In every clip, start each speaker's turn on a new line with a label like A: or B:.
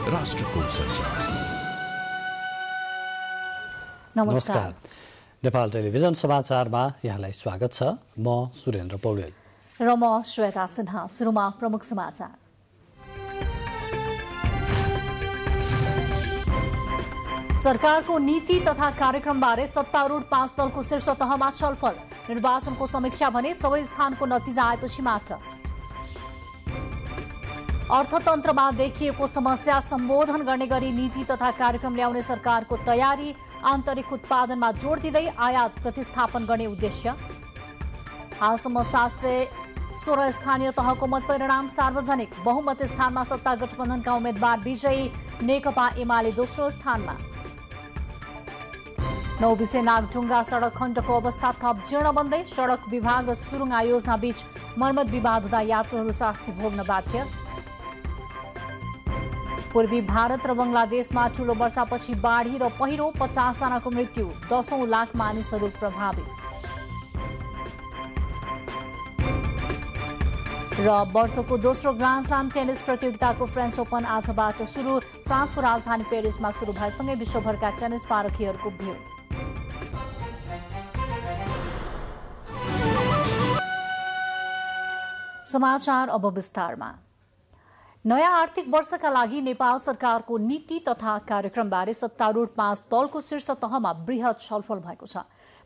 A: राष्ट्रको सञ्चार।
B: नमस्कार। नेपाल टेलिभिजन समाचारमा यहाँलाई स्वागत छ। म सुरेन्द्र पौडेल
C: र म श्वेता सिन्हा। सुरुमा प्रमुख समाचार। सरकारको नीति तथा कार्यक्रमबारे सत्तारूढ 5 दलको शीर्ष तहमा छलफल। निर्वाचनको समीक्षा भने सबै स्थानको नतिजा आएपछि मात्र। अर्थतन्त्रमा देखिएको समस्या सम्बोधन गर्ने गरी नीति तथा कार्यक्रम ल्याउने सरकारको तयारी। आन्तरिक उत्पादनमा जोड दिँदै आयात प्रतिस्थापन गर्ने उद्देश्य। हालसम्म 716 स्थानीय तहको मतपरिणाम सार्वजनिक। बहुमत स्थानमा सत्ता गठबन्धनका उम्मेद्वार विजयी। नेकपा एमाले दोस्रो स्थानमा। नौबिसे नागढुङ्गा सडक खण्डको अवस्था थप जीर्ण बन्दै। सडक विभाग र सुरुङ आयोजना बीच मर्मत विवाद हुँदा यात्रुहरू शास्ति भोग्न बाध्य। पूर्वी भारत र बंगलादेशमा ठूलो वर्षापछि बाढी र पहिरो। 50 जनाको मृत्यु। 10औं लाख मानिसहरू प्रभावित। र वर्षको दोस्रो ग्रान्ड स्लाम टेनिस प्रतियोगिताको फ्रेन्च ओपन आजबाट सुरु। फ्रान्सको राजधानी पेरिसमा सुरु भएसँगै विश्वभरका टेनिस पारखीहरूको भिड। समाचार अब विस्तारमा। नयाँ आर्थिक वर्षका लागि नेपाल सरकारको नीति तथा कार्यक्रमबारे सत्तारूढ 5 दलको शीर्ष तहमा बृहत छलफल भएको छ।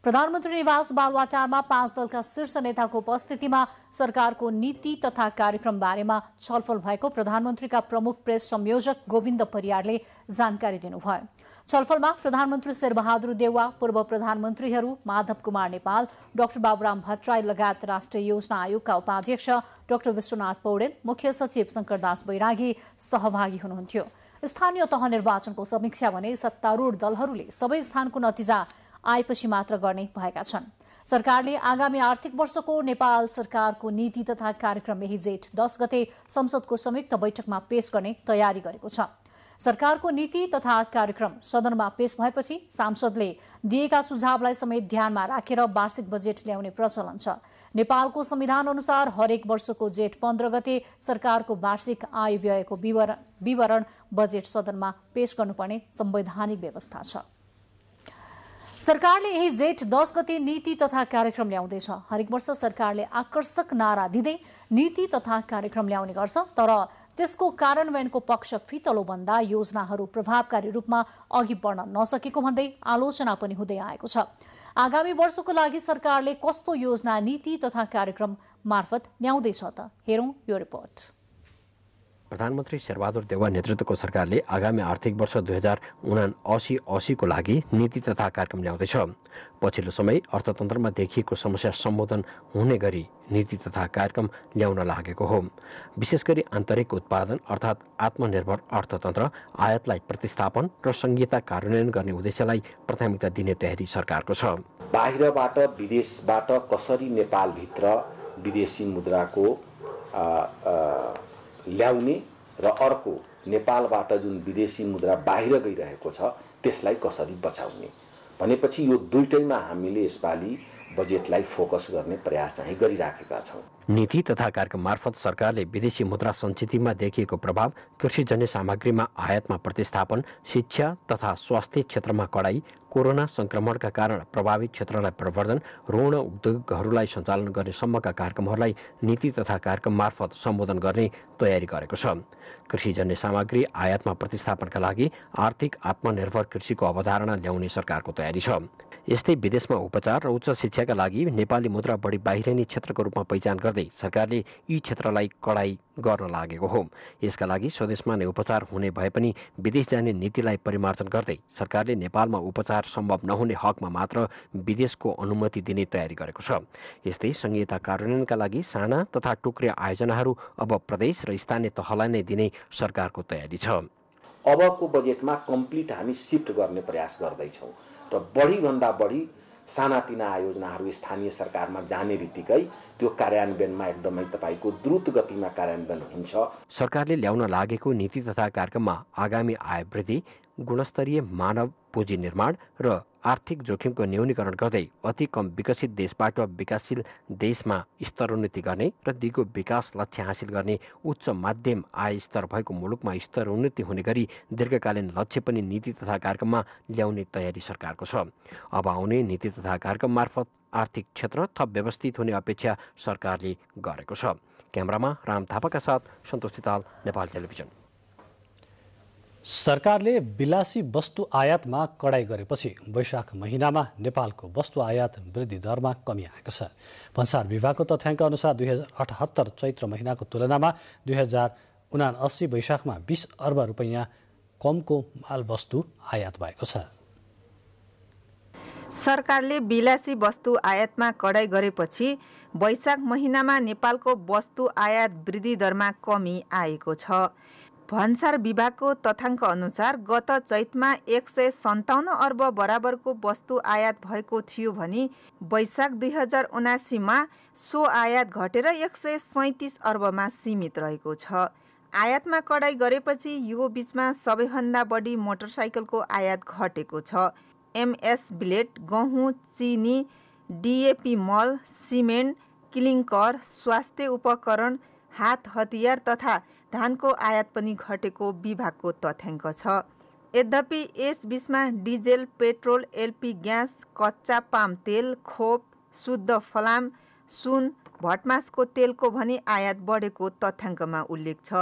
C: प्रधानमन्त्री निवास बालुवाटारमा 5 दलका शीर्ष नेताको उपस्थितिमा सरकारको नीति तथा कार्यक्रम बारेमा छलफल भएको प्रधानमन्त्रीका प्रमुख प्रेस संयोजक गोविन्द परियारले जानकारी दिनुभयो। छलफलमा प्रधानमन्त्री शेरबहादुर देउवा, पूर्व प्रधानमन्त्रीहरू माधव कुमार नेपाल, डाक्टर बाबुराम भट्टराई लगायत राष्ट्रिय योजना आयोगका उपाध्यक्ष डाक्टर विश्वनाथ पौडेल, मुख्य सचिव शंकरदास बैरागी सहभागी हुनुहुन्थ्यो। स्थानीय तह निर्वाचनको समीक्षा भने सत्तारूढ दलहरूले सबै स्थानको नतिजा आएपछि मात्र गर्ने भएका छन्। सरकारले आगामी आर्थिक वर्षको नेपाल सरकारको नीति तथा कार्यक्रम यही जेठ 10 गते संसदको संयुक्त बैठकमा पेश गर्ने तयारी गरेको छ। सरकारको नीति तथा कार्यक्रम सदनमा पेश भएपछि सांसदले दिएका सुझावलाई समेत ध्यानमा राखेर वार्षिक बजेट ल्याउने प्रचलन छ। नेपालको संविधान अनुसार हरेक वर्षको जेठ 15 गते सरकारको वार्षिक आय व्ययको विवरण बजेट सदनमा पेश गर्नुपर्ने संवैधानिक व्यवस्था छ। सरकारले यही जेठ 10 गते नीति तथा कार्यक्रम ल्याउँदैछ। हरेक वर्ष सरकारले आकर्षक नारा दिँदै नीति तथा कार्यक्रम ल्याउने गर्छ, तर त्यसको कार्यान्वयनको पक्ष फितलो भन्दा योजनाहरू प्रभावकारी रूपमा अघि बढ्न नसकेको भन्दै आलोचना पनि हुँदै आएको छ। आगामी वर्षको लागि सरकारले कस्तो योजना नीति तथा कार्यक्रम मार्फत ल्याउँदैछ त हेरौं यो रिपोर्ट।
D: प्रधानमन्त्री शेरबहादुर देउवा नेतृत्वको सरकारले आगामी आर्थिक वर्ष 2079-80 को लागि नीति तथा कार्यक्रम ल्याउँदैछ। पछिल्लो समय अर्थतन्त्रमा देखिएको समस्या सम्बोधन हुने गरी नीति तथा कार्यक्रम ल्याउन लागेको हो। विशेष गरी आन्तरिक उत्पादन अर्थात् आत्मनिर्भर अर्थतन्त्र, आयातलाई प्रतिस्थापन र संहिता कार्यान्वयन गर्ने उद्देश्यलाई प्राथमिकता दिने तयारी सरकारको छ।
E: बाहिरबाट विदेशबाट कसरी नेपालभित्र विदेशी मुद्राको ल्याउने र अर्को नेपालबाट जुन विदेशी मुद्रा बाहिर गइरहेको छ त्यसलाई कसरी बचाउने भनेपछि यो दुईटैमा हामीले यसपालि बजेटलाई फोकस गर्ने प्रयास चाहिँ गरिराखेका छौं।
D: नीति तथा कार्यक्रम मार्फत सरकारले विदेशी मुद्रा सञ्चितमा देखिएको प्रभाव, कृषिजन्य सामग्रीमा आयातमा प्रतिस्थापन, शिक्षा तथा स्वास्थ्य क्षेत्रमा कडाई, कोरोना संक्रमणका कारण प्रभावित क्षेत्रलाई प्रवर्धन, ऋण उद्योगहरूलाई सञ्चालन गर्ने सम्मका कार्यक्रमहरूलाई नीति तथा कार्यक्रम मार्फत सम्बोधन गर्ने तयारी गरेको छ। कृषिजन्य सामग्री आयातमा प्रतिस्थापनका लागि आर्थिक आत्मनिर्भर कृषिको अवधारणा ल्याउने सरकारको तयारी छ। यस्तै विदेशमा उपचार र उच्च शिक्षाका लागि नेपाली मुद्रा बढी बाहिरिने क्षेत्रको रूपमा पहिचान गर्दै सरकारले यी क्षेत्रलाई कडाई गर्न लागेको हो। यसका लागि स्वदेशमा नै उपचार हुने भए पनि विदेश जाने नीतिलाई परिमार्जन गर्दै सरकारले नेपालमा उपचार सम्भव नहुने हकमा मात्र विदेशको अनुमति दिने तयारी गरेको छ। यस्तै संहिता कार्यान्वयनका लागि साना तथा टुक्रे आयोजनाहरू अब प्रदेश र स्थानीय तहलाई नै दिने सरकारको तयारी छ।
E: अबको बजेटमा कम्प्लिट हामी शिफ्ट गर्ने प्रयास गर्दैछौँ र बढी भन्दा बढी सानातिना आयोजनाहरू स्थानीय सरकारमा जाने बित्तिकै त्यो कार्यान्वयनमा एकदमै तपाईको द्रुत गतिमा कार्यान्वयन हुन्छ।
D: सरकारले ल्याउन लागेको नीति तथा कार्यक्रममा आगामी आय वृद्धि, गुणस्तरीय मानव पुँजी निर्माण र आर्थिक जोखिमको न्यूनीकरण गर्दै अति कम विकसित देशबाट विकासशील देशमा स्तरोन्नति गर्ने र दिगो विकास लक्ष्य हासिल गर्ने उच्च माध्यम आय स्तर भएको मुलुकमा स्तरोन्नति हुने गरी दीर्घकालीन लक्ष्य पनि नीति तथा कार्यक्रममा ल्याउने तयारी सरकारको छ। अब आउने नीति तथा कार्यक्रम मार्फत आर्थिक क्षेत्र थप व्यवस्थित हुने अपेक्षा सरकारले गरेको छ। क्यामेरामा राम थापाका साथ सन्तोष तिताल, नेपाल टेलिभिजन।
B: सरकारले विलासी वस्तु आयातमा कडाई गरेपछि वैशाख महिनामा नेपालको वस्तु आयात वृद्धि दरमा कमी आएको छ। भन्सार विभागको तथ्याङ्क अनुसार 2078 चैत्र महिनाको तुलनामा 2079 वैशाखमा 20 अर्ब रुपैयाँ कमको माल वस्तु आयात भएको छ।
A: सरकारले विलासी वस्तु आयातमा कडाई गरेपछि वैशाख महिनामा नेपालको वस्तु आयात वृद्धि दरमा कमी आएको छ। भन्सार विभागको तथ्याङ्क अनुसार गत चैतमा 157 अर्ब बराबरको वस्तु आयात भएको थियो भने वैशाख 2079मा सो आयात घटेर 137 अर्बमा सीमित रहेको छ। आयातमा कडाई गरेपछि यो बीचमा सबैभन्दा बढी मोटरसाइकलको आयात घटेको छ। एमएस ब्लेड, गहुँ, चिनी, डिएपी मल, सिमेन्ट, क्लिङ्कर, स्वास्थ्य उपकरण, हात हतियार तथा धानको आयात पनि घटेको विभागको तथ्याङ्क छ। यद्यपि यस बीचमा डिजेल, पेट्रोल, एलपी ग्यास, कच्चा पाम तेल, खोप, शुद्ध फलाम, सुन, भटमासको तेलको भने आयात बढेको तथ्याङ्कमा उल्लेख छ।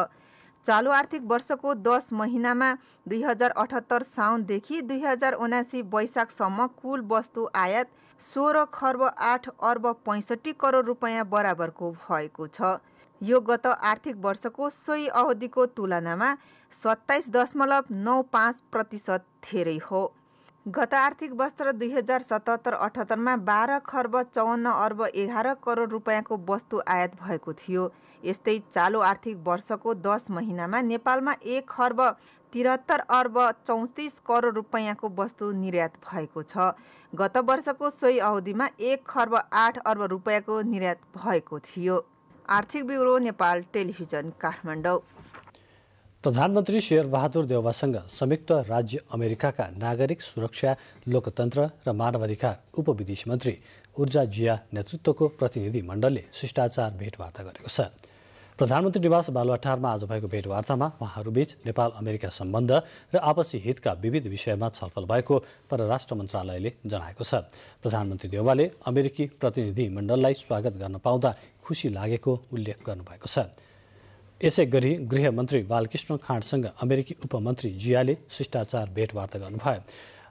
A: चालु आर्थिक वर्षको 10 महिनामा 2078 साउनदेखि 2079 वैशाखसम्म कुल वस्तु आयात 16 खर्ब 8 अर्ब 65 करोड रुपैयाँ बराबरको भएको छ। यो गत आर्थिक वर्षको सोही अवधिको तुलनामा 27.95% धेरै हो। गत आर्थिक वर्ष 2077-78मा 12 खर्ब 54 अर्ब 11 करोड रुपैयाँको वस्तु आयात भएको थियो। यस्तै चालु आर्थिक वर्षको 10 महिनामा नेपालमा 1 खर्ब 73 अर्ब 34 करोड रुपैयाँको वस्तु निर्यात भएको छ। गत वर्षको सोही अवधिमा 1 खर्ब 8 अर्ब रुपैयाँको निर्यात भएको थियो। आर्थिक ब्युरो, नेपाल टेलिभिजन, काठमाडौँ।
B: प्रधानमन्त्री शेरबहादुर देउवासँग संयुक्त राज्य अमेरिकाका नागरिक सुरक्षा, लोकतन्त्र र मानवाधिकार उपविदेश मन्त्री ऊर्जा जिया नेतृत्वको प्रतिनिधि मण्डलले शिष्टाचार भेटवार्ता गरेको छ। प्रधानमन्त्री निवास बालुवाटारमा आज भएको भेटवार्तामा उहाँहरूबीच नेपाल अमेरिका सम्बन्ध र आपसी हितका विविध विषयमा छलफल भएको परराष्ट्र मन्त्रालयले जनाएको छ। प्रधानमन्त्री देउवाले अमेरिकी प्रतिनिधि मण्डललाई स्वागत गर्न पाउँदा खुसी लागेको उल्लेख गर्नुभएको छ। यसै गरी गृहमन्त्री बालकृष्ण खाँडसँग अमेरिकी उपमन्त्री जियाले शिष्टाचार भेटवार्ता गर्नुभयो।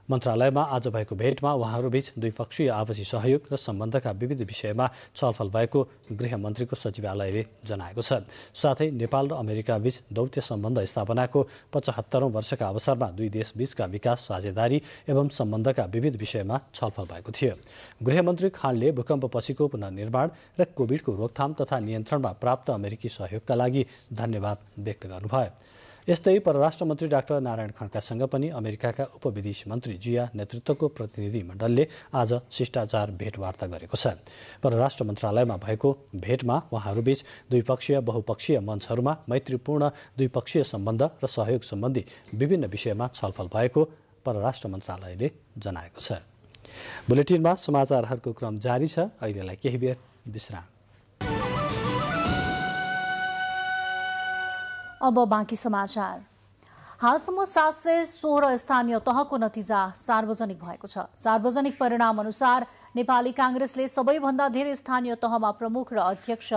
B: मन्त्रालयमा आज भएको भेटमा उहाँहरूबीच द्विपक्षीय आपसी सहयोग र सम्बन्धका विविध विषयमा छलफल भएको गृहमन्त्रीको सचिवालयले जनाएको छ। साथै नेपाल र अमेरिकाबीच दौत्य सम्बन्ध स्थापनाको 75औं वर्षका अवसरमा दुई देशबीचका विकास, साझेदारी एवं सम्बन्धका विविध विषयमा छलफल भएको थियो। गृहमन्त्री खानले भूकम्पपछिको पुनर्निर्माण र कोभिडको रोकथाम तथा नियन्त्रणमा प्राप्त अमेरिकी सहयोगका लागि धन्यवाद व्यक्त गर्नुभयो। यस्तै परराष्ट्र मन्त्री डाक्टर नारायण खड्कासँग पनि अमेरिकाका उपविदेश मन्त्री जिया नेतृत्वको प्रतिनिधि मण्डलले आज शिष्टाचार भेटवार्ता गरेको छ। परराष्ट्र मन्त्रालयमा भएको भेटमा उहाँहरूबीच द्विपक्षीय, बहुपक्षीय मञ्चहरूमा मैत्रीपूर्ण द्विपक्षीय सम्बन्ध र सहयोग सम्बन्धी विभिन्न विषयमा छलफल भएको परराष्ट्र मन्त्रालयले जनाएको छ। बुलेटिनमा समाचारहरूको क्रम जारी छ। अहिलेलाई केही बेर विश्राम।
C: अब बाँकी समाचार। हालसम्म 716 स्थानीय तहको नतिजा सार्वजनिक भएको छ। सार्वजनिक परिणाम अनुसार नेपाली कांग्रेसले सबैभन्दा धेरै स्थानीय तहमा प्रमुख र अध्यक्ष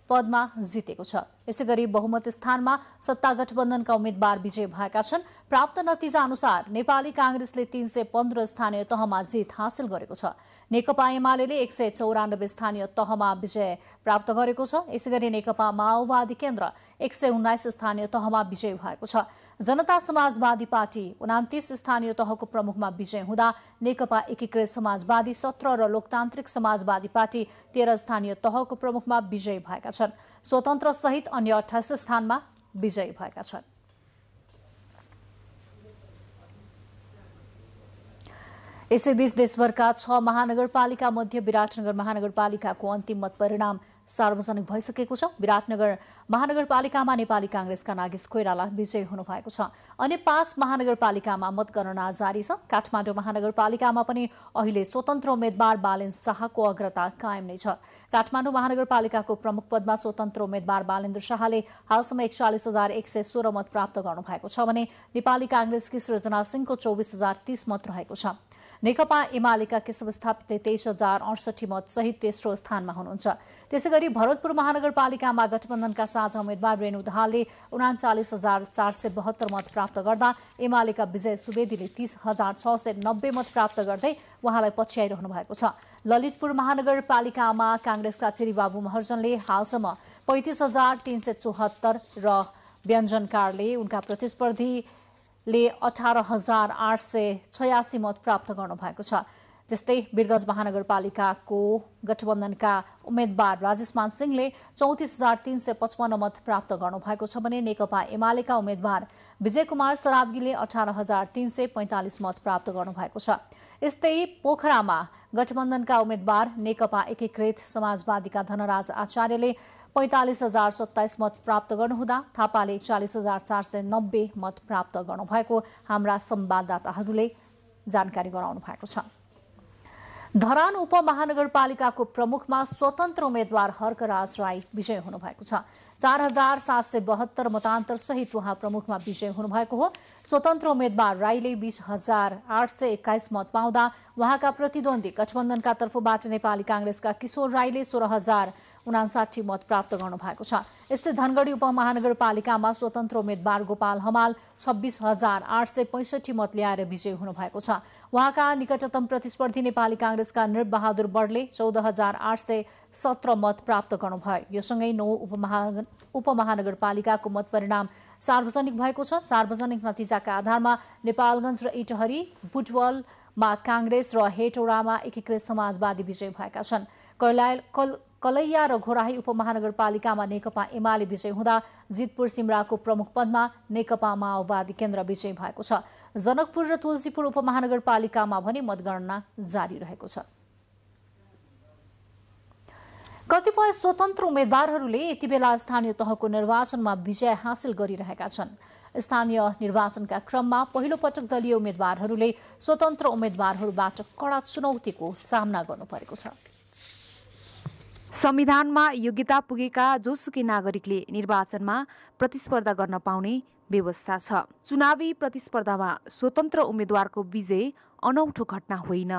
C: पदमा जितेको छ। यसैगरी बहुमत स्थानमा सत्ता गठबन्धनका उम्मेद्वार विजय भएका छन्। प्राप्त नतिजा अनुसार नेपाली कांग्रेसले 315 स्थानीय तहमा जित हासिल गरेको छ। नेकपा एमाले 194 स्थानीय तहमा विजय प्राप्त गरेको छ। यसैगरी नेकपा माओवादी केन्द्र 119 स्थानीय तहमा विजय भएको छ। जनता समाजवादी पार्टी 29 स्थानीय तहको प्रमुखमा विजय हुँदा नेकपा एकीकृत समाजवादी 17 र लोकतान्त्रिक समाजवादी पार्टी 13 स्थानीय तहको प्रमुखमा विजय भएका छन्। स्वतन्त्र सहित अन्य 28 स्थानमा विजयी भएका छन्। यसैबीच देशभरका 6 महानगरपालिका मध्ये विराटनगर महानगरपालिकाको अन्तिम मत परिणाम सार्वजनिक भइसकेको छ। विराटनगर महानगरपालिकामा नेपाली कांग्रेसका नागेश कोइराला विजयी हुनुभएको छ। अन्य 5 महानगरपालिकामा मतगणना जारी छ। काठमाडौँ महानगरपालिकामा पनि अहिले स्वतन्त्र उम्मेद्वार बालेन शाहको अग्रता कायम नै छ। काठमाडौँ महानगरपालिकाको प्रमुख पदमा स्वतन्त्र उम्मेद्वार बालेन्द्र शाहले हालसम्म 41,116 मत प्राप्त गर्नुभएको छ भने नेपाली कांग्रेसकी सृजना सिंहको 24,030 मत रहेको छ। नेकपा एमालेका केशव स्थापितले 23,068 मत सहित तेस्रो स्थानमा हुनुहुन्छ। त्यसैगरी भरतपुर महानगरपालिकामा गठबन्धनका साझा उम्मेद्वार रेणु दाहालले 39,472 मत प्राप्त गर्दा एमालेका विजय सुवेदीले 30,690 मत प्राप्त गर्दै उहाँलाई पछ्याइरहनु भएको छ। ललितपुर महानगरपालिकामा कांग्रेसका चिरीबाबु महर्जनले हालसम्म 35,374 र व्यञ्जनकारले उनका प्रतिस्पर्धी 18,886 मत प्राप्त गर्नुभएको छ। त्यस्तै वीरगञ्ज महानगरपालिकाको गठबन्धनका उम्मेद्वार राजेशमान सिंहले 34,355 मत प्राप्त गर्नुभएको छ भने नेकपा एमालेका उम्मेद्वार विजय कुमार सरावगीले 18,345 मत प्राप्त गर्नुभएको छ। यस्तै पोखरामा गठबन्धनका उम्मेद्वार नेकपा एकीकृत समाजवादीका धनराज आचार्यले 45,027 मत प्राप्त गर्नुहुँदा थापाले 40,490 मत प्राप्त गर्नुभएको हाम्रा संवाददाताहरूले जानकारी गराउनु भएको छ। धरान उपमहानगरपालिकाको प्रमुखमा स्वतन्त्र उम्मेद्वार हर्कराज राई विजय हुनुभएको छ। 4,772 मतान्तर सहित उहाँ प्रमुखमा विजय हुनुभएको हो। स्वतन्त्र उम्मेद्वार राईले 20,821 मत पाउँदा उहाँका प्रतिद्वन्दी गठबन्धनका तर्फबाट नेपाली कांग्रेसका किशोर राईले 16,059 मत प्राप्त गर्नुभएको छ। यस्तै धनगढी उपमहानगरपालिकामा स्वतन्त्र उम्मेद्वार गोपाल हमाल 26,865 मत ल्याएर विजयी हुनुभएको छ। उहाँका निकटतम प्रतिस्पर्धी नेपाली कांग्रेसका नृपबहादुर बडले 14,817 मत प्राप्त गर्नुभयो। यो सँगै 9 उपमहानगरपालिकाको मत परिणाम सार्वजनिक भएको छ। सार्वजनिक नतिजाका आधारमा नेपालगञ्ज र इटहरी, बुटवलमा कांग्रेस र हेटौडामा एकीकृत समाजवादी विजयी भएका छन्। कलैया र घोराही उपमहानगरपालिकामा नेकपा एमाले विजयी हुँदा जितपुर सिमराको प्रमुख पदमा नेकपा माओवादी केन्द्र विजयी भएको छ। जनकपुर र तुलसीपुर उपमहानगरपालिकामा भने मतगणना जारी रहेको छ। कतिपय स्वतन्त्र उम्मेद्वारहरूले यति बेला स्थानीय तहको निर्वाचनमा विजय हासिल गरिरहेका छन्। स्थानीय निर्वाचनका क्रममा पहिलो पटक दलीय उम्मेद्वारहरूले स्वतन्त्र उम्मेद्वारहरूबाट कडा चुनौतीको सामना गर्नु परेको छ।
F: संविधानमा योग्यता पुगेका जोसुकै नागरिकले निर्वाचनमा प्रतिस्पर्धा गर्न पाउने व्यवस्था छ। चुनावी प्रतिस्पर्धामा स्वतन्त्र उम्मेद्वारको विजय अनौठो घटना होइन,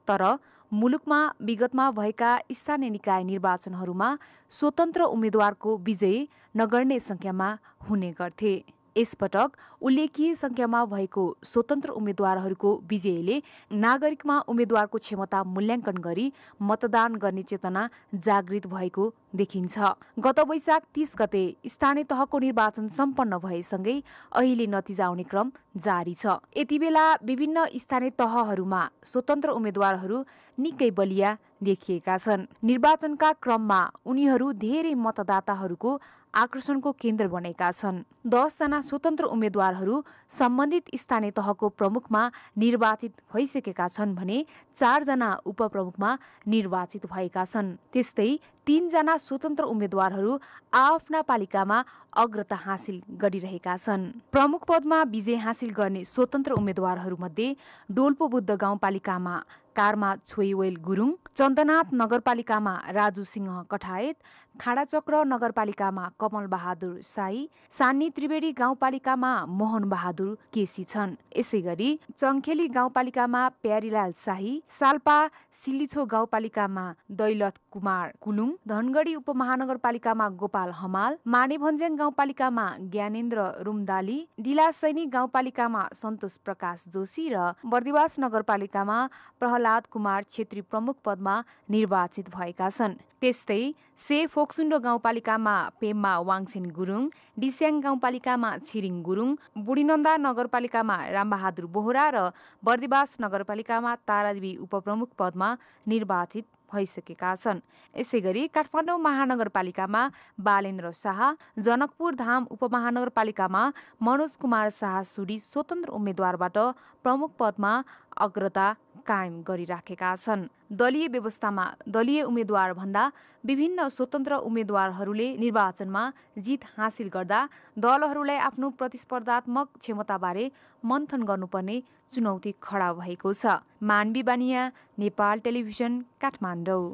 F: तर मुलुकमा विगतमा भएका स्थानीय निकाय निर्वाचनहरूमा स्वतन्त्र उम्मेद्वारको विजय नगर्ने संख्यामा हुने गर्थे। यसपटक उल्लेखीय संख्यामा भएको स्वतन्त्र उम्मेद्वारहरूको विजयले नागरिकमा उम्मेद्वारको क्षमता मूल्याङ्कन गरी मतदान गर्ने चेतना जागृत भएको देखिन्छ। गत वैशाख 30 गते स्थानीय तहको निर्वाचन सम्पन्न भएसँगै अहिले नतिजा आउने क्रम जारी छ। यति बेला विभिन्न स्थानीय तहहरूमा स्वतन्त्र उम्मेद्वारहरू निकै बलिया देखिएका छन्। निर्वाचनका क्रममा उनीहरू धेरै मतदाताहरूको आकर्षणको केन्द्र बनेका छन्। 10 जना स्वतन्त्र उम्मेद्वारहरू सम्बन्धित स्थानीय तहको प्रमुखमा निर्वाचित भइसकेका छन् भने 4 जना उपप्रमुखमा निर्वाचित भएका छन्। त्यस्तै 3 जना स्वतन्त्र उम्मेद्वारहरू आफ्ना पालिकामा अग्रता हासिल गरिरहेका छन्। प्रमुख पदमा विजय हासिल गर्ने स्वतन्त्र उम्मेद्वारहरूमध्ये डोल्पो बुद्ध गाउँपालिकामा कारमा छोइवेल गुरुङ, चन्दनाथ नगरपालिकामा राजु सिंह कठायत, खाडाचक्र नगरपालिकामा कमल बहादुर साई, सान्नी त्रिवेणी गाउँपालिकामा मोहन बहादुर केसी छन्। यसैगरी चङ्खेली गाउँपालिकामा प्यारीलाल शाही, साल्पा सिल्लिछो गाउँपालिकामा दैलथ कुमार कुलुङ, धनगढी उपमहानगरपालिकामा गोपाल हमाल, मानेभन्ज्याङ गाउँपालिकामा ज्ञानेन्द्र रुमदाली, डिलासैनी गाउँपालिकामा सन्तोष प्रकाश जोशी र बर्दिवास नगरपालिकामा प्रहलाद कुमार छेत्री प्रमुख पदमा निर्वाचित भएका छन्। त्यस्तै से फोक्सुन्डो गाउँपालिकामा पेम्मा वाङछेन गुरुङ, डिस्याङ गाउँपालिकामा छिरिङ गुरुङ, बुढीनन्दा नगरपालिकामा रामबहादुर बोहरा र बर्दिवास नगरपालिकामा तारादेवी उपप्रमुख पदमा निर्वाचित भइसकेका छन्। यसैगरी काठमाडौँ महानगरपालिकामा बालेन्द्र शाह, जनकपुर धाम उपमहानगरपालिकामा मनोज कुमार शाह सुडी स्वतन्त्र उम्मेद्वारबाट प्रमुख पदमा अग्रता कायम गरिराखेका छन्। दलीय व्यवस्थामा दलीय उम्मेद्वार भन्दा विभिन्न स्वतन्त्र उम्मेद्वारहरूले निर्वाचनमा जित हासिल गर्दा दलहरूलाई आफ्नो प्रतिस्पर्धात्मक क्षमताबारे मन्थन गर्नुपर्ने चुनौती खडा भएको छ। मानवी बानिया, नेपाल टेलिभिजन, काठमाडौँ।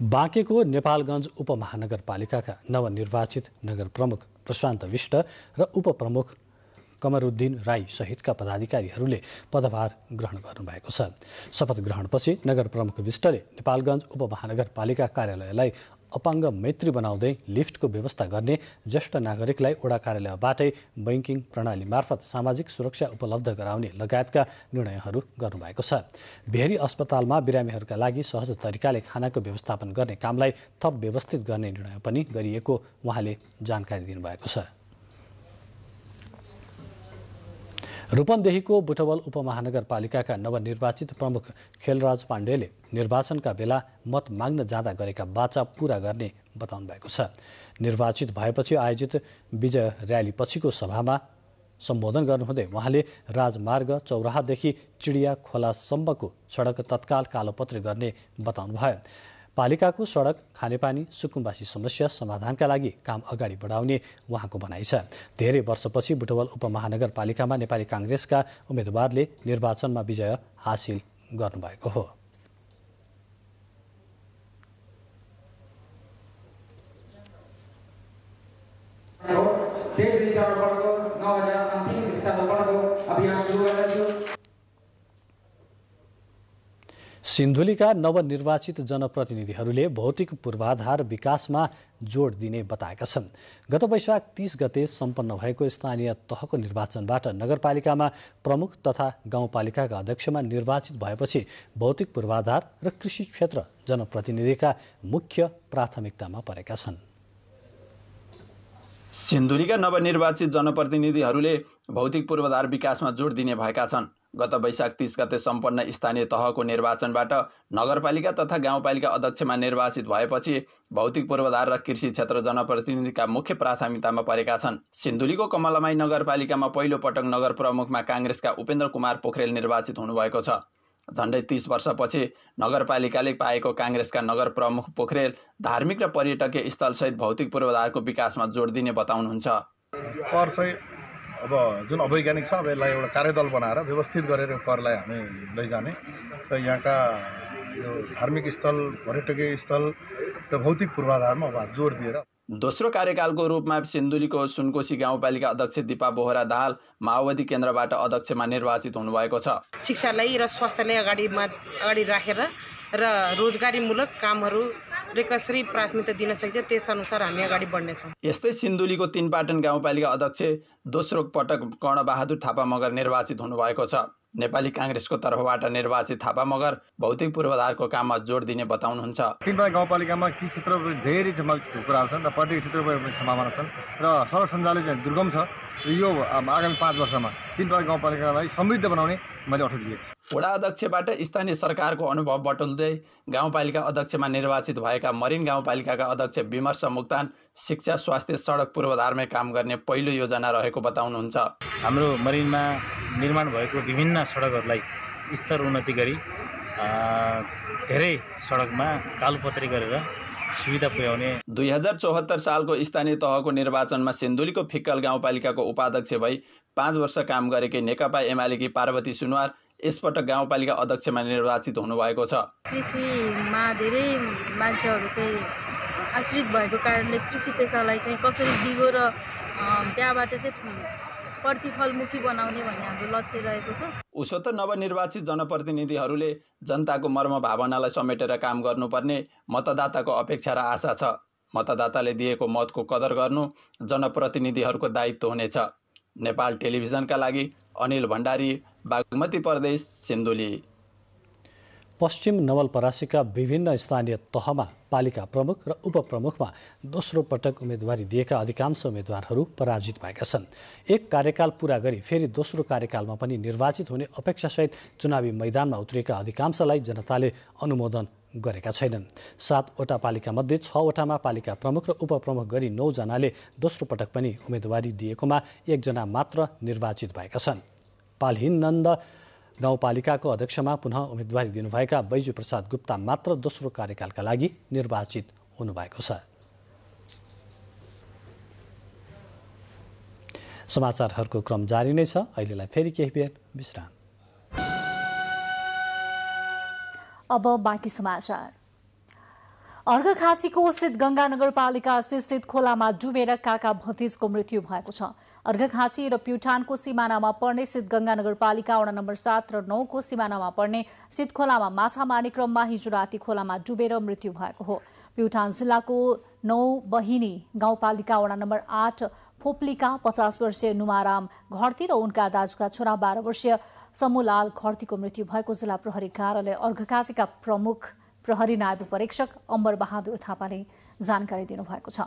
B: बाँकेको नेपालगञ्ज उपमहानगरपालिकाका नवनिर्वाचित नगर प्रमुख प्रशान्त विष्ट र उपप्रमुख कमरुद्दिन राई सहितका पदाधिकारीहरूले पदभार ग्रहण गर्नुभएको छ। शपथ ग्रहणपछि नगर प्रमुख विष्टले नेपालगञ्ज उपमहानगरपालिका कार्यालयलाई अपाङ्ग मैत्री बनाउँदै लिफ्टको व्यवस्था गर्ने, ज्येष्ठ नागरिकलाई वडा कार्यालयबाटै बैंकिङ प्रणाली मार्फत सामाजिक सुरक्षा उपलब्ध गराउने लगायतका निर्णयहरू गर्नुभएको छ। भेरी अस्पतालमा बिरामीहरूका लागि सहज तरिकाले खानाको व्यवस्थापन गर्ने कामलाई थप व्यवस्थित गर्ने निर्णय पनि गरिएको उहाँले जानकारी दिनुभएको छ। रूपन्देहीको बुटवल उपमहानगरपालिकाका नवनिर्वाचित प्रमुख खेलराज पाण्डेले निर्वाचनका बेला मत माग्न जाँदा गरेका वाचा पूरा गर्ने बताउनु भएको छ। निर्वाचित भएपछि आयोजित विजय र्याली पछिको सभामा सम्बोधन गर्नुहुँदै उहाँले राजमार्ग चौराहादेखि चिडिया खोलासम्मको सडक तत्काल कालोपत्री गर्ने बताउनुभयो। पालिकाको सडक, खानेपानी, सुकुम्बासी समस्या समाधानका लागि काम अगाडि बढाउने उहाँको भनाइ छ। धेरै वर्षपछि बुटवल उपमहानगरपालिकामा नेपाली काङ्ग्रेसका उम्मेद्वारले निर्वाचनमा विजय हासिल गर्नुभएको हो। सिन्धुलीका नवनिर्वाचित जनप्रतिनिधिहरूले भौतिक पूर्वाधार विकासमा जोड दिने बताएका छन्। गत वैशाख 30 गते सम्पन्न भएको स्थानीय तहको निर्वाचनबाट नगरपालिकामा प्रमुख तथा गाउँपालिकाका अध्यक्षमा निर्वाचित भएपछि भौतिक पूर्वाधार र कृषि क्षेत्र जनप्रतिनिधिका मुख्य प्राथमिकतामा परेका छन्।
G: सिन्धुलीका नवनिर्वाचित जनप्रतिनिधिहरूले भौतिक पूर्वाधार विकासमा जोड दिने भएका छन्। गत वैशाख 30 गते सम्पन्न स्थानीय तहको निर्वाचनबाट नगरपालिका तथा गाउँपालिका अध्यक्षमा निर्वाचित भएपछि भौतिक पूर्वाधार र कृषि क्षेत्र जनप्रतिनिधिका मुख्य प्राथमिकतामा परेका छन्। सिन्धुलीको कमलामाई नगरपालिकामा पहिलो पटक नगर प्रमुखमा काङ्ग्रेसका उपेन्द्र कुमार पोखरेल निर्वाचित हुनुभएको छ। झण्डै 30 वर्षपछि नगरपालिकाले पाएको काङ्ग्रेसका नगर प्रमुख पोखरेल धार्मिक र पर्यटकीय स्थलसहित भौतिक पूर्वाधारको विकासमा जोड दिने बताउनुहुन्छ।
H: कर चाहिँ अब जुन अवैज्ञानिक छ, अब यसलाई एउटा कार्यदल बनाएर व्यवस्थित गरेर करलाई हामी लैजाने र यहाँका यो धार्मिक स्थल, पर्यटकीय स्थल र भौतिक पूर्वाधारमा अब जोड दिएर
G: दोस्रो कार्यकालको रूपमा सिन्धुलीको सुनकोशी गाउँपालिका अध्यक्ष दिपा बोहरा दाहाल माओवादी केन्द्रबाट अध्यक्षमा निर्वाचित हुनुभएको छ।
I: शिक्षालाई र स्वास्थ्यलाई अगाडि राखेर र रोजगारीमूलक कामहरू कसरी प्राथमिकता दिन सकिन्छ त्यसअनुसार हामी अगाडि बढ्नेछौँ।
G: यस्तै सिन्धुलीको तीनपाटन गाउँपालिका अध्यक्ष दोस्रो पटक कर्णबहादुर थापा मगर निर्वाचित हुनुभएको छ। नेपाली काङ्ग्रेसको तर्फबाट निर्वाचित थापा मगर भौतिक पूर्वाधारको काममा जोड दिने बताउनुहुन्छ।
H: तीनपाटन गाउँपालिकामा कृषि क्षेत्र धेरै कुराहरू छन् र पर्यटकीय क्षेत्रको सम्भावना छन् र सडक सञ्जाल चाहिँ दुर्गम छ र यो आगामी 5 वर्षमा तीनपाटन गाउँपालिकालाई समृद्ध बनाउने मैले अठोट लिएको छु।
G: वडा अध्यक्षबाट स्थानीय सरकारको अनुभव बटुल्दै गाउँपालिका अध्यक्षमा निर्वाचित भएका मरिन गाउँपालिकाका अध्यक्ष विमर्श मुक्तान शिक्षा, स्वास्थ्य, सडक पूर्वाधारमै काम गर्ने पहिलो योजना रहेको बताउनुहुन्छ।
J: हाम्रो मरिनमा निर्माण भएको विभिन्न सडकहरूलाई स्तर उन्नति गरी धेरै सडकमा कालोपत्री गरेर सुविधा पुर्याउने।
G: 2074 सालको स्थानीय तहको निर्वाचनमा सिन्धुलीको फिक्कल गाउँपालिकाको उपाध्यक्ष भई 5 वर्ष काम गरेकी नेकपा एमालेकी पार्वती सुनवार यसपटक गाउँपालिका अध्यक्षमा निर्वाचित हुनुभएको छ।
K: कृषिमा धेरै मान्छेहरू चाहिँ आश्रित भएको कारणले कृषि पेसालाई चाहिँ कसरी दिगो र त्यहाँबाट चाहिँ प्रतिफलमुखी बनाउने भन्ने हाम्रो लक्ष्य रहेको छ।
G: उसो त नवनिर्वाचित जनप्रतिनिधिहरूले जनताको मर्म भावनालाई समेटेर काम गर्नुपर्ने मतदाताको अपेक्षा र आशा छ। मतदाताले दिएको मतको कदर गर्नु जनप्रतिनिधिहरूको दायित्व हुनेछ। नेपाल टेलिभिजनका लागि अनिल भण्डारी, बागमती प्रदेश, सिन्धुली।
B: पश्चिम नवलपरासीका विभिन्न स्थानीय तहमा पालिका प्रमुख र उपप्रमुखमा दोस्रो पटक उम्मेदवारी दिएका अधिकांश उम्मेदवारहरू पराजित भएका छन्। एक कार्यकाल पूरा गरी फेरि दोस्रो कार्यकालमा पनि निर्वाचित हुने अपेक्षासहित चुनावी मैदानमा उत्रिएका अधिकांशलाई जनताले अनुमोदन गरेका छैनन्। 7वटा पालिकामध्ये 6वटामा पालिका प्रमुख र उपप्रमुख गरी 9 जनाले दोस्रो पटक पनि उम्मेदवारी दिएकोमा 1 जना मात्र निर्वाचित भएका छन्। पालहिनन्द गाउँपालिकाको अध्यक्षमा पुनः उम्मेदवारी दिनुभएका बैजू प्रसाद गुप्ता मात्र दोस्रो कार्यकालका लागि निर्वाचित हुनुभएको छ। समाचारहरूको क्रम जारी नै छ। अहिलेलाई फेरि केही बेर विश्राम।
C: अब बाँकी समाचार। अर्घखाँचीको सिद्धगंगा नगरपालिका स्थित खोलामा डुबेर काका भतिजको मृत्यु भएको छ। अर्घखाँची र प्युठानको सिमानामा पर्ने सिद्धगंगा नगरपालिका वडा नम्बर 7 र 9 को सिमानामा पर्ने सिद्धखोलामा माछा मार्ने क्रममा हिजो राति खोलामा डुबेर मृत्यु भएको हो। प्युठान जिल्लाको 9 बहिनी गाउँपालिका वडा नम्बर 8 फोप्लीका 50 वर्षीय नुमाराम घरती र उनका दाजुका छोरा 12 वर्षीय समूलाल घरतीको मृत्यु भएको जिल्ला प्रहरी कार्यालय अर्घखाँचीका प्रमुख प्रहरी नायब परीक्षक अम्बर बहादुर थापाले जानकारी दिनुभएको छ।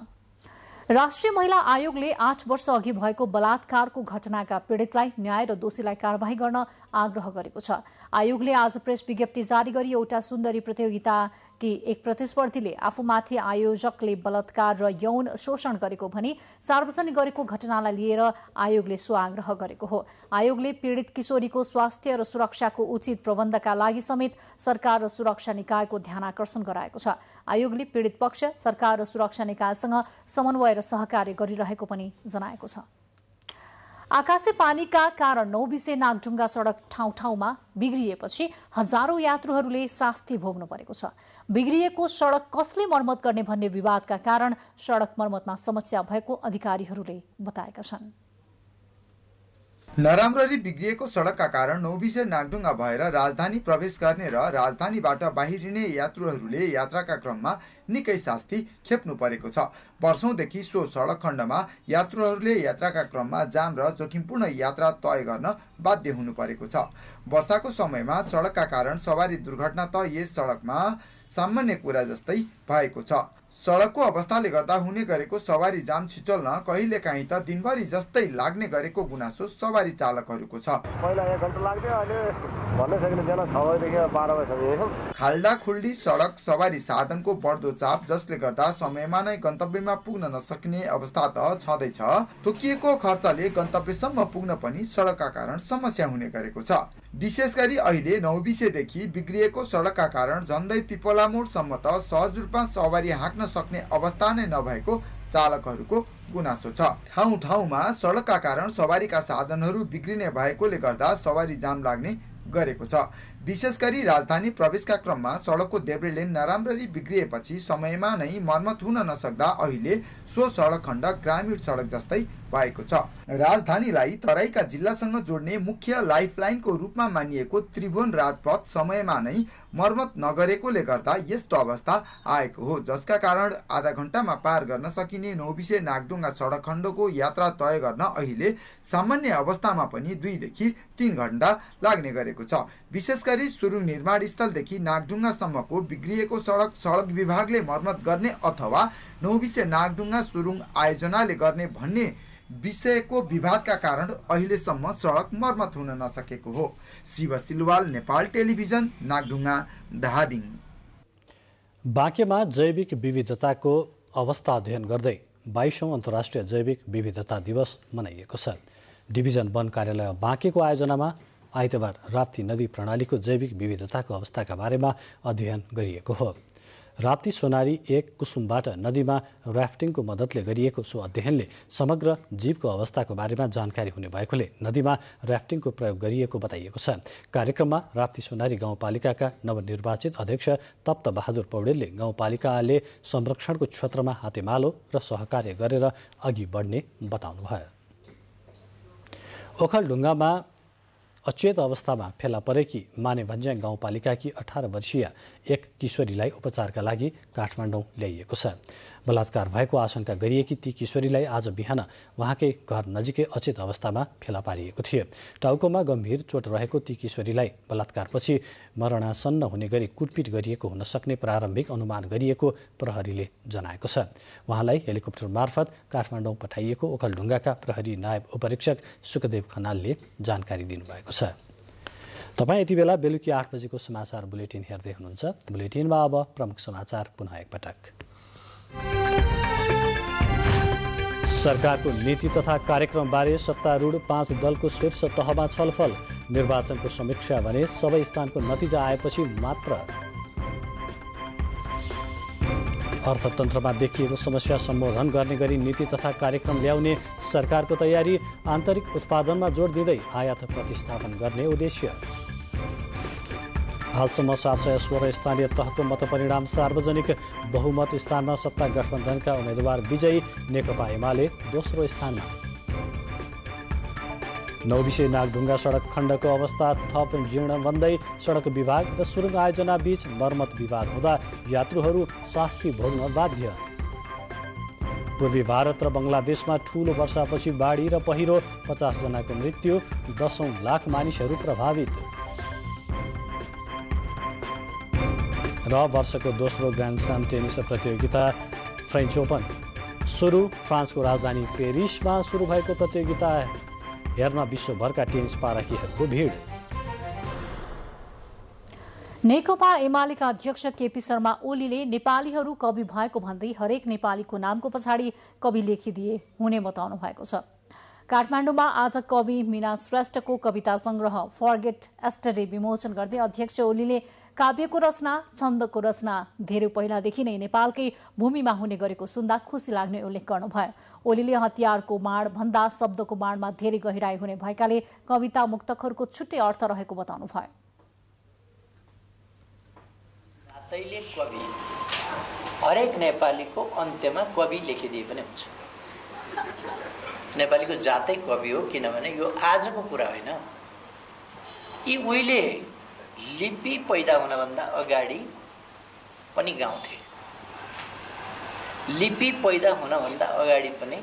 C: राष्ट्रिय महिला आयोगले 8 वर्ष अघि भएको बलात्कारको घटनाका पीडितलाई न्याय र दोषीलाई कारवाही गर्न आग्रह गरेको छ। आयोगले आज प्रेस विज्ञप्ति जारी गरी एउटा सुन्दरी प्रतियोगिताकी एक प्रतिस्पर्धीले आफूमाथि आयोजकले बलात्कार र यौन शोषण गरेको भनी सार्वजनिक गरेको घटनालाई लिएर आयोगले सो आग्रह गरेको हो। आयोगले पीडित किशोरीको स्वास्थ्य र सुरक्षाको उचित प्रबन्धका लागि समेत सरकार र सुरक्षा निकायको ध्यानाकर्षण गराएको छ। आयोगले पीडित पक्ष, सरकार र सुरक्षा निकायसँग समन्वय र सहकार्य गरिरहेको पनि जनाएको छ। आकाशे पानीका कारण नौबिसे नागढुङ्गा सडक ठाउँ ठाउँमा बिग्रिएपछि हजारौं यात्रुहरूले शास्ति भोग्नु परेको छ। बिग्रिएको सडक कसले मर्मत गर्ने भन्ने विवादका कारण सडक मर्मतमा समस्या भएको अधिकारीहरूले बताएका छन्।
L: नराम्ररी बिग्रिएको सडकका कारण नौबिसे नागढुङ्गा भएर राजधानी प्रवेश गर्ने र राजधानीबाट बाहिरिने यात्रुहरूले यात्राका क्रममा निकै शास्ति खेप्नु परेको छ। वर्षौंदेखि सो सडक खण्डमा यात्रुहरूले यात्राका क्रममा जाम र जोखिमपूर्ण यात्रा तय गर्न बाध्य हुनु परेको छ। वर्षाको समयमा सडकका कारण सवारी दुर्घटना त यस सडकमा सामान्य कुरा जस्तै भएको छ। सडकको अवस्थाले गर्दा हुने गरेको सवारी जाम छिचोल्न कहिलेकाहीँ त दिनभरि जस्तै लाग्ने गरेको गुनासो सवारी चालकहरूको छ।
M: पहिला 1 घण्टा लाग्थ्यो, अहिले भन्नै सकिने बेला 6 बजेदेखि 12 बजेसम्म।
L: खाल्डा खुल्डी सडक सवारी साधनको बढ्दो चाप जसले गर्दा समयमा नै गन्तव्यमा पुग्न नसक्ने अवस्था त छँदैछ। तोकिएको खर्चले गन्तव्यसम्म पुग्न पनि सडकका कारण समस्या हुने गरेको छ। विशेष गरी अहिले नौबिसेदेखि बिग्रिएको सडकका कारण झन्दै पिपला मोडसम्म त सहज रूपमा सवारी हाँक्न सक्ने अवस्था नै नभएको चालकहरूको गुनासो छ। ठाउँ ठाउँमा सडकका कारण सवारीका साधनहरू बिग्रिने भएकोले गर्दा सवारी जाम लाग्ने गरेको छ। विशेष गरी राजधानी प्रवेशका क्रममा सडकको देब्रे लेन नराम्ररी बिग्रिएपछि समयमा नै मर्मत हुन नसक्दा अहिले सो सडक खण्ड ग्रामीण सडक जस्तै भएको छ। राजधानीलाई तराईका जिल्लासँग जोड्ने मुख्य लाइफलाइनको रूपमा मानिएको त्रिभुवन राजपथ समयमा नै मर्मत नगरेकोले गर्दा यस्तो अवस्था आएको हो, जसका कारण आधा घण्टामा पार गर्न सकिने नौबिसे नागढुङ्गा सडक खण्डको यात्रा तय गर्न अहिले सामान्य अवस्थामा पनि 2 देखि 3 घण्टा लाग्ने गरेको छ। विशेष गरी सुरुङ निर्माण स्थलदेखि नागढुङ्गासम्मको बिग्रिएको सडक विभागले मर्मत गर्ने अथवा नौबिसे नागढुङ्गा सुरुङ आयोजनाले गर्ने भन्ने विषयको विवादका कारण अहिलेसम्म सडक मर्मत हुन नसकेको हो। शिव सिलवाल, नेपाल टेलिभिजन, नागढुङ्गा, धादिङ।
B: बाँकेमा जैविक विविधताको अवस्था अध्ययन गर्दै 22औं अन्तर्राष्ट्रिय जैविक विविधता दिवस मनाइएको छ। डिभिजन वन कार्यालय बाँकेको आयोजनामा आइतबार राप्ती नदी प्रणालीको जैविक विविधताको अवस्थाका बारेमा अध्ययन गरिएको हो। राप्ती सोनारी 1 कुसुमबाट नदीमा राफ्टिङको मद्दतले गरिएको सो अध्ययनले समग्र जीवको अवस्थाको बारेमा जानकारी हुने भएकोले नदीमा राफ्टिङको प्रयोग गरिएको बताइएको छ। कार्यक्रममा राप्ती सोनारी गाउँपालिकाका नवनिर्वाचित अध्यक्ष तप्त बहादुर पौडेलले गाउँपालिकाले संरक्षणको क्षेत्रमा हातेमालो र सहकार्य गरेर अघि बढ्ने बताउनुभयो। ओखलढुङ्गामा अचेत अवस्थामा फेला परेकी मानेभन्ज्याङ गाउँपालिकाकी 18 वर्षीय एक किशोरीलाई उपचारका लागि काठमाडौँ ल्याइएको छ। बलात्कार भएको आशंका गरिएकी ती किशोरीलाई आज बिहान उहाँकै घर नजिकै अचेत अवस्थामा फेला पारिएको थियो। टाउकोमा गम्भीर चोट रहेको ती किशोरीलाई बलात्कारपछि मरणासन्न हुने गरी कुटपिट गरिएको हुन सक्ने प्रारम्भिक अनुमान गरिएको प्रहरीले जनाएको छ। उहाँलाई हेलिकप्टर मार्फत काठमाडौँ पठाइएको ओखलढुङ्गाका प्रहरी नायब उपरीक्षक सुखदेव खनालले जानकारी दिनुभएको छ। तपाईँ यति बेला बेलुकी 8 बजेको समाचार बुलेटिन हेर्दै हुनुहुन्छ। बुलेटिनमा अब प्रमुख समाचार पुनः एकपटक। सरकारको नीति तथा कार्यक्रमबारे सत्तारूढ 5 दलको शीर्ष तहमा छलफल। निर्वाचनको समीक्षा भने सबै स्थानको नतिजा आएपछि मात्र। अर्थतन्त्रमा देखिएको समस्या सम्बोधन गर्ने गरी नीति तथा कार्यक्रम ल्याउने सरकारको तयारी। आन्तरिक उत्पादनमा जोड दिँदै आयात प्रतिस्थापन गर्ने उद्देश्य। हालसम्म 716 स्थानीय तहको मतपरिणाम सार्वजनिक। बहुमत स्थानमा सत्ता गठबन्धनका उम्मेद्वार विजयी। नेकपा एमाले दोस्रो स्थानमा। नौबिसे नागढुङ्गा सडक खण्डको अवस्था थप जीर्ण बन्दै। सडक विभाग र सुरुङ आयोजना बीच मर्मत विवाद हुँदा यात्रुहरू शास्ति भोग्न बाध्य। पूर्वी भारत र बङ्गलादेशमा ठूलो वर्षापछि बाढी र पहिरो। 50 जनाको मृत्यु, 10औं लाख मानिसहरू प्रभावित। र वर्षको दोस्रो ग्रान्ड स्ल्याम टेनिस प्रतियोगिता फ्रेन्च ओपन सुरु। फ्रान्सको राजधानी पेरिसमा सुरु भएको प्रतियोगिता हेर्न विश्वभरका टेनिस पारखीहरूको भिड।
C: नेकपा एमालेका अध्यक्ष केपी शर्मा ओलीले नेपालीहरू कवि भएको भन्दै हरेक नेपालीको नामको पछाडि कवि लेखिदिए हुने बताउनु भएको छ। काठमाडौँमा आज कवि मीना श्रेष्ठको कविता संग्रह फर्गेट एस्टरडे विमोचन गर्दै अध्यक्ष ओलीले काव्यको रचना, छन्दको रचना धेरै पहिलादेखि नै नेपालकै भूमिमा हुने गरेको सुन्दा खुसी लाग्ने उल्लेख गर्नुभयो। ओलीले हतियारको बाण भन्दा शब्दको बाणमा धेरै गहिराई हुने भएकाले कविता मुक्तकहरूको छुट्टै अर्थ रहेको बताउनुभयो।
N: कवि हरेक नेपालीको अन्त्यमा कवि लेखिदिए पनि हुन्छ। नेपालीको जातै कवि हो, किनभने यो आजको कुरा होइन। यी उहिले लिपि पैदा हुनभन्दा अगाडि पनि गाउँथे। लिपि पैदा हुनभन्दा अगाडि पनि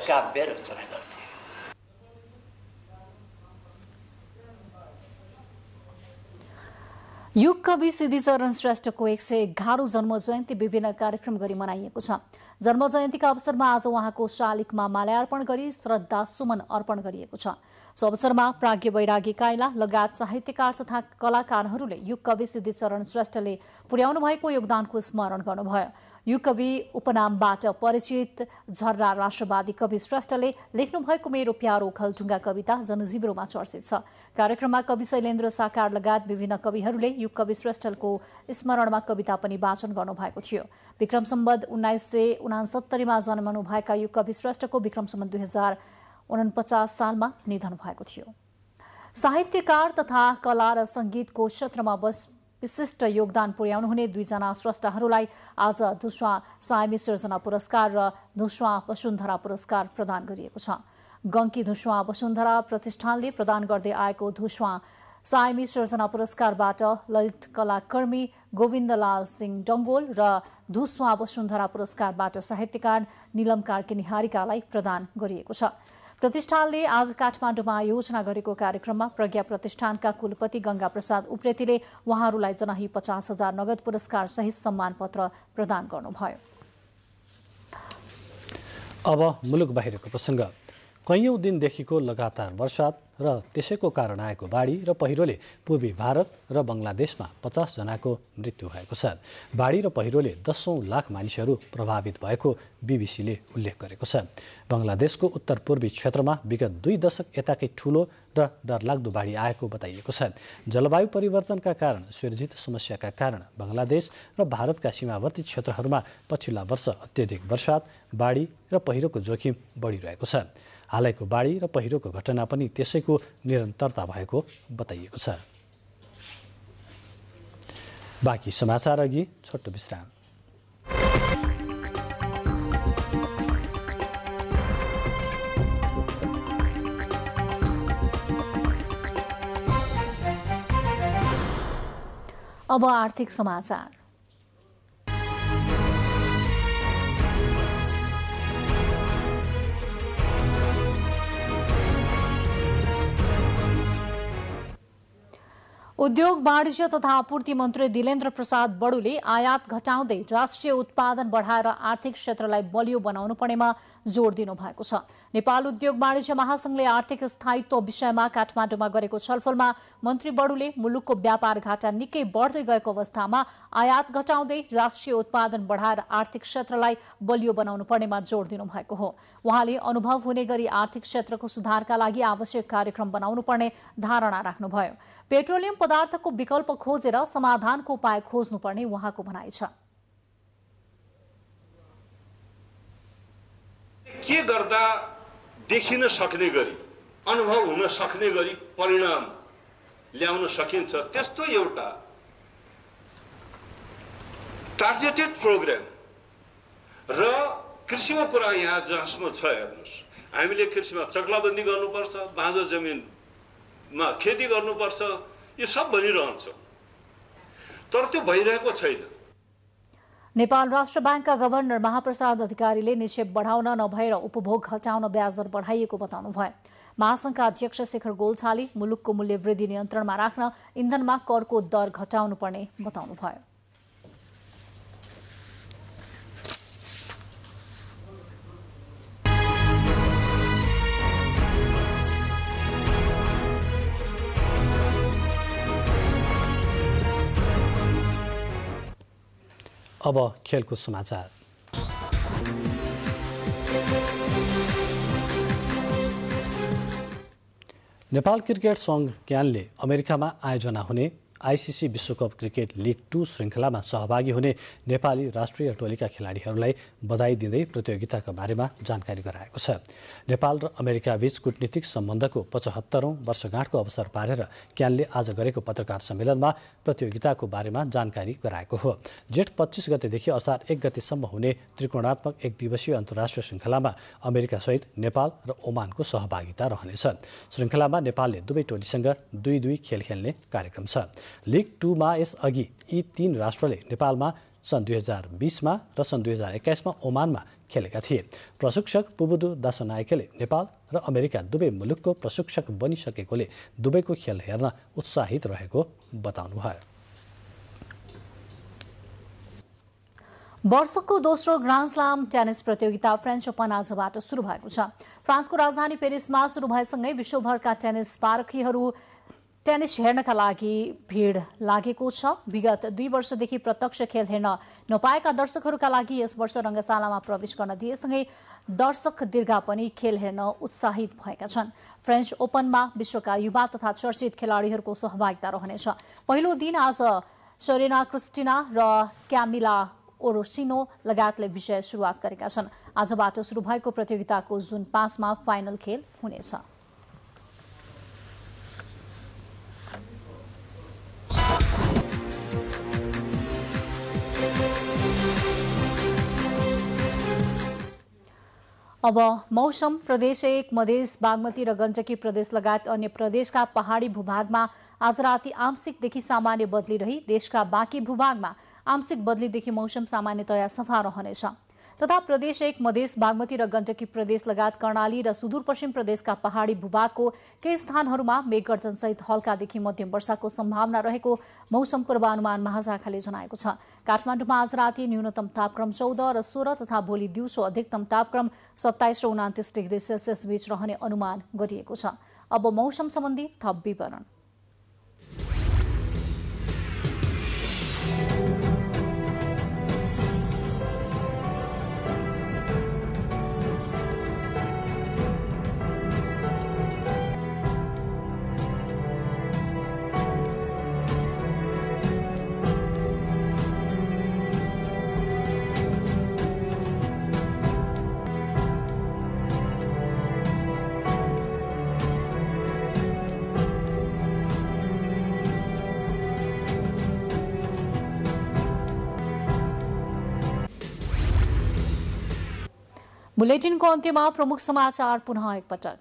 N: काव्य रचना गर्थे।
C: युग कवि सिद्धिचरण श्रेष्ठको 111औं जन्म जयन्ती विभिन्न कार्यक्रम गरी मनाइएको छ। जन्म जयन्तीका अवसरमा आज उहाँको शालिगमा माल्यार्पण गरी श्रद्धा सुमन अर्पण गरिएको छ। सो अवसरमा प्राज्ञ वैरागी काइला लगायत साहित्यकार तथा कलाकारहरूले युग कवि सिद्धिचरण श्रेष्ठले पुर्याउनु भएको योगदानको स्मरण गर्नुभयो। युग कवि उपनामबाट परिचित झर्रा राष्ट्रवादी कवि श्रेष्ठले लेख्नु भएको मेरो प्यारो खलढुङ्गा कविता जनजीवनमा चर्चित छ। कार्यक्रममा कवि शैलेन्द्र साकार लगायत विभिन्न कविहरूले युग कवि श्रेष्ठको स्मरणमा कविता पनि वाचन गर्नुभएको थियो। विक्रम सम्वत 1969मा जन्मनुभएका युग कवि श्रेष्ठको विक्रम सम्वत 2049 सालमा निधन भएको थियो। साहित्यकार तथा कला र संगीतको क्षेत्रमा विशिष्ट योगदान पुर्याउनुहुने 2 जना स्रष्टाहरूलाई आज धुस्वा सायमी सिर्जना पुरस्कार र धुस्वा वसुन्धरा पुरस्कार प्रदान गरिएको छ। गङ्की धुस्वा वसुन्धरा प्रतिष्ठानले प्रदान गर्दै आएको धुस्वा सायमी सिर्जना पुरस्कारबाट ललित कलाकर्मी गोविन्दलाल सिंह डङ्गोल र धुस्वा वसुन्धरा पुरस्कारबाट साहित्यकार नीलम कार्की निहारिकालाई प्रदान गरिएको छ। प्रतिष्ठानले आज काठमाडौँमा आयोजना गरेको कार्यक्रममा प्रज्ञा प्रतिष्ठानका कुलपति गंगा प्रसाद उप्रेतीले उहाँहरूलाई जनाही 50,000 नगद पुरस्कार सहित सम्मान पत्र प्रदान गर्नुभयो।
B: अब मुलुक बाहिरको प्रसंग। कैयौं दिनदेखिको लगातार वर्षा र त्यसैको कारण आएको बाढी र पहिरोले पूर्वी भारत र बङ्गलादेशमा 50 जनाको मृत्यु भएको छ। बाढी र पहिरोले 10औं लाख मानिसहरू प्रभावित भएको बीबीसीले उल्लेख गरेको छ। बङ्गलादेशको उत्तर पूर्वी क्षेत्रमा विगत 2 दशक यताकै ठूलो र डरलाग्दो बाढी आएको बताइएको छ। जलवायु परिवर्तनका कारण सृजित समस्याका कारण बङ्गलादेश र भारतका सीमावर्ती क्षेत्रहरूमा पछिल्ला वर्ष अत्यधिक वर्षा, बाढी र पहिरोको जोखिम बढिरहेको छ। हालैको बाढी र पहिरोको घटना पनि त्यसैको निरन्तरता भएको बताइएको छ। बाँकी समाचार अघि छोटो विश्राम।
C: अब आर्थिक समाचार। उद्योग वाणिज्य तथा आपूर्ति मन्त्री दिलेन्द्र प्रसाद बडुले आयात घटाउँदै राष्ट्रिय उत्पादन बढाएर आर्थिक क्षेत्रलाई बलियो बनाउनु पर्नेमा जोड दिनु भएको छ। नेपाल उद्योग वाणिज्य महासंघले आर्थिक स्थायित्व विषयमा काठमाडौँमा गरेको छलफलमा मन्त्री बडुले मुलुकको व्यापार घाटा निकै बढ्दै गएको अवस्थामा आयात घटाउँदै राष्ट्रिय उत्पादन बढाएर आर्थिक क्षेत्रलाई बलियो बनाउनु पर्नेमा जोड दिनु भएको हो। उहाँले अनुभव हुने गरी आर्थिक क्षेत्रको सुधारका लागि आवश्यक कार्यक्रम बनाउनु पर्ने धारणा राख्नुभयो। पेट्रोलियम पदार्थको विकल्प खोजेर समाधानको उपाय खोज्नुपर्ने उहाँको भनाइ छ।
O: के गर्दा देखिन सक्ने गरी, अनुभव हुन सक्ने गरी परिणाम ल्याउन सकिन्छ त्यस्तो एउटा टार्गेटेड प्रोग्राम र कृषिको कुरा यहाँ जहाँसम्म छ हेर्नुहोस्, हामीले कृषिमा चक्लाबन्दी गर्नुपर्छ, बाँझो जमिनमा खेती गर्नुपर्छ, यो सब भनिरहन्छ, तर त्यो भइरहेको छैन।
C: नेपाल राष्ट्र बैंकका गभर्नर महाप्रसाद अधिकारीले निक्षेप बढाउन नभएर उपभोग घटाउन ब्याज दर बढाइएको बताउनुभयो। महासंघका अध्यक्ष शेखर गोल्छाले मुलुकको मूल्य वृद्धि नियन्त्रणमा राख्न इन्धनमा करको दर घटाउनु पर्ने बताउनुभयो।
B: अब खेलको समाचार। नेपाल क्रिकेट संघ क्यानले अमेरिकामा आयोजना हुने आईसीसी विश्वकप क्रिकेट लीग 2 श्रृंखलामा सहभागी हुने नेपाली राष्ट्रिय टोलीका खेलाडीहरूलाई बधाई दिँदै प्रतियोगिताका बारेमा जानकारी गराएको छ। नेपाल र अमेरिका बीच कूटनीतिक सम्बन्धको 75औं वर्षगाँठको अवसर पारेर क्यानले आज गरेको पत्रकार सम्मेलनमा प्रतियोगिताको बारेमा जानकारी गराएको हो। जेठ 25 गतेदेखि असार 1 गतेसम्म हुने त्रिकोणात्मक एक दिवसीय अन्तर्राष्ट्रिय श्रृंखलामा अमेरिका सहित नेपाल र ओमानको सहभागिता रहनेछ। श्रृंखलामा नेपालले दुवै टोलीसँग 2-2 खेल खेल्ने कार्यक्रम छ। लीग 2 मा यसअघि यी 3 राष्ट्रले नेपालमा सन् 2020 मा र सन् 2021 मा ओमानमा खेलेका थिए। प्रशिक्षक पुबुदु दासनायकेले नेपाल र अमेरिका दुवै मुलुकको प्रशिक्षक बनिसकेकोले दुवैको खेल हेर्न उत्साहित रहेको बताउनुभयो।
C: वर्षको दोस्रो ग्रान्ड स्लाम टेनिस प्रतियोगिता फ्रेन्च ओपन आजबाट सुरु भएको छ। फ्रान्सको राजधानी पेरिसमा सुरु भएसँगै विश्वभरका टेनिस पारखीहरू टेनिस हेर्नका लागि भीड़ लागेको छ। विगत 2 वर्षदेखि प्रत्यक्ष खेल हेर्न नपाएका दर्शकहरूका लागि यस वर्ष रंगशालामा प्रवेश गर्न दिएसँगै दर्शक दीर्घा पनि खेल हेर्न उत्साहित भएका छन्। फ्रेन्च ओपनमा विश्वका युवा तथा चर्चित खेलाडीहरूको सहभागिता रहनेछ। पहिलो दिन आज सेरेना क्रिस्टिना र क्यामिला ओरोसिनो लगायतले विजय सुरुवात गरेका छन्। आजबाट सुरु भएको प्रतियोगिताको जुन 5 मा फाइनल खेल हुनेछ। अब मौसम। प्रदेश 1 मधेस बागमती र गण्डकी प्रदेश लगायत अन्य प्रदेशका पहाडी भूभागमा आज राति आंशिकदेखि सामान्य बदली रही देशका बाँकी भूभागमा आंशिक बदलीदेखि मौसम सामान्यतया सफा रहनेछ। तथा प्रदेश 1 मधेस बागमती र गण्डकी प्रदेश लगायत कर्णाली र सुदूरपश्चिम प्रदेशका पहाडी भूभागको केही स्थानहरूमा मेघगर्जनसहित हल्कादेखि मध्यम वर्षाको सम्भावना रहेको मौसम पूर्वानुमान महाशाखाले जनाएको छ। काठमाडौँमा आज राति न्यूनतम तापक्रम 14 र 16 तथा भोलि दिउँसो अधिकतम तापक्रम 27 र 29 डिग्री सेल्सियस बीच रहने अनुमान गरिएको छ। अब मौसम सम्बन्धी थप विवरण। बुलेटिनको अन्त्यमा प्रमुख समाचार पुनः एकपटक।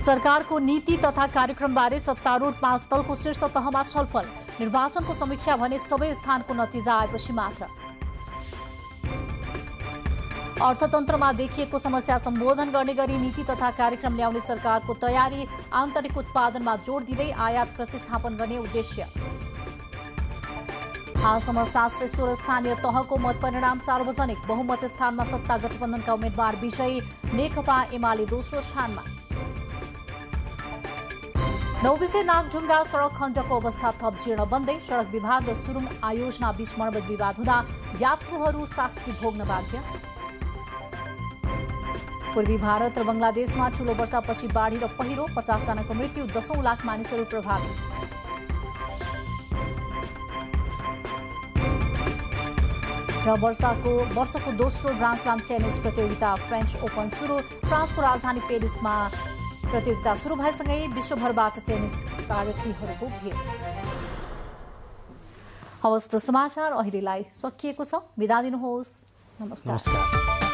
C: सरकारको नीति तथा कार्यक्रमबारे सत्तारूढ 5 दलको शीर्ष तहमा छलफल। निर्वाचनको समीक्षा भने सबै स्थानको नतिजा आएपछि मात्र। अर्थतन्त्रमा देखिएको समस्या सम्बोधन गर्ने गरी नीति तथा कार्यक्रम ल्याउने सरकारको तयारी, आन्तरिक उत्पादनमा जोड दिँदै आयात प्रतिस्थापन गर्ने उद्देश्य। हालसम्म 716 स्थानीय तहको मतपरिणाम सार्वजनिक, बहुमत स्थानमा सत्ता गठबन्धनका उम्मेद्वार विजयी, नेकपा एमाले दोस्रो स्थानमा। नौबिसे नागढुङ्गा सडक खण्डको अवस्था थप जीर्ण बन्दै, सडक विभाग र सुरुङ आयोजना बीच मर्मत विवाद हुँदा यात्रुहरू शास्ति भोग्न बाध्य। पूर्वी भारत र बंगलादेशमा ठूलो वर्षापछि बाढी र पहिरो, 50 जनाको मृत्यु, 10 लाख मानिसहरू प्रभावित। र वर्षको दोस्रो ग्रान्ड स्लाम टेनिस प्रतियोगिता फ्रेन्च ओपन सुरु, फ्रान्सको राजधानी पेरिसमा प्रतियोगिता सुरु भएसँगै विश्वभरबाट टेनिस पारखीहरूको भिड। हवस् त समाचार अहिलेलाई सकिएको छ, बिदा दिनुहोस्, नमस्कार।